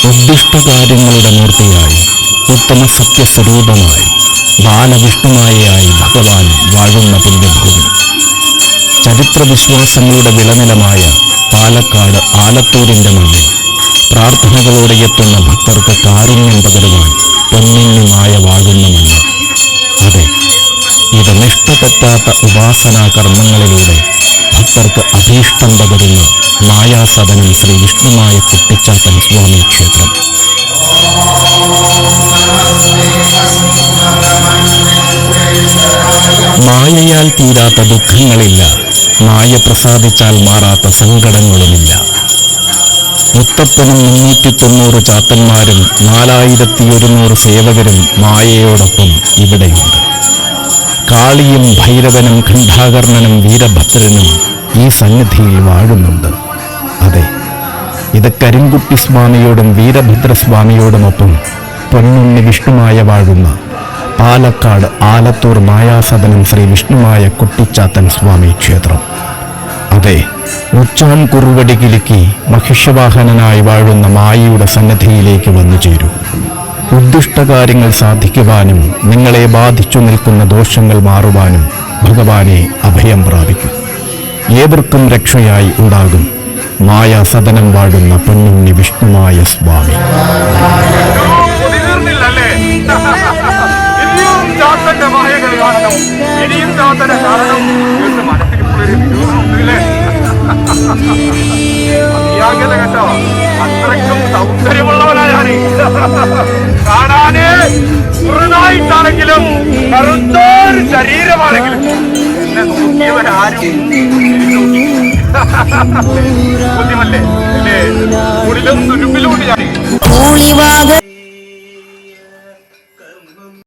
ഉദ്ദിഷ്ടകാര്യങ്ങളുടെ മൂർത്തിയായി ഉത്തമ സത്യസ്വരൂപമായി ബാലവിഷ്ണുമായയായി ഭഗവാൻ വാഴുന്ന പുണ്യഭൂമി. ചരിത്രവിശ്വാസങ്ങളുടെ വിളനിലമായ പാലക്കാട് ആലത്തൂരിൻ്റെ മണ്ണിൽ പ്രാർത്ഥനകളോടെ എത്തുന്ന ഭക്തർക്ക് കാരുണ്യം പകരുവാൻ പൊന്നിന്യമായ വാഴുന്ന മണ്ണ്. അതെ, ഇത് നിഷ്ഠതെറ്റാത്ത ഉപാസനാ കർമ്മങ്ങളിലൂടെ ഭക്തർക്ക് അഭീഷ്ടം പകരുന്ന മായാസദനം ശ്രീ വിഷ്ണുമായ കുട്ടിച്ചാത്തൻ സ്വാമി ക്ഷേത്രം. മായയാൽ തീരാത്ത ദുഃഖങ്ങളില്ല, മായ പ്രസാദിച്ചാൽ മാറാത്ത സങ്കടങ്ങളുമില്ല. മുത്തപ്പനും 390 ചാത്തന്മാരും 4100 സേവകരും മായയോടൊപ്പം ഇവിടെയുണ്ട്. കാളിയും ഭൈരവനും ഖണ്ഡാകർണനും വീരഭദ്രനും ഈ സന്നിധിയിൽ വാഴുന്നുണ്ട്. അതെ, ഇത് കരിങ്കുട്ടി സ്വാമിയോടും വീരഭദ്രസ്വാമിയോടുമൊപ്പം പൊന്നുണ്ണി വിഷ്ണുമായ വാഴുന്ന പാലക്കാട് ആലത്തൂർ മായാസദനം ശ്രീ വിഷ്ണുമായ കുട്ടിച്ചാത്തൻ സ്വാമി ക്ഷേത്രം. അതെ, ഉച്ചാൻ കുറുവടി കിലുക്കി മഹിഷവാഹനനായി വാഴുന്ന മായയുടെ സന്നിധിയിലേക്ക് വന്നു ചേരൂ. ഉദ്ദിഷ്ടകാര്യങ്ങൾ സാധിക്കുവാനും നിങ്ങളെ ബാധിച്ചു നിൽക്കുന്ന ദോഷങ്ങൾ മാറുവാനും ഭഗവാനെ അഭയം പ്രാപിക്കും. ഏവർക്കും രക്ഷയായി ഉണ്ടാകും മായാസദനം വാഴുന്ന പൊന്നുണ്ണി വിഷ്ണുമായ സ്വാമി. കേട്ടോ, അത്രയ്ക്കും സൗന്ദര്യമുള്ളവനാണ്. കാണാന് ചെറുതായിട്ടാണെങ്കിലും കറുത്തൊരു ശരീരമാണെങ്കിലും എന്നെ നോക്കിയവരാരും ബുദ്ധിമല്ലേ, കുടിലും തുരുമ്പിലും ഞാൻ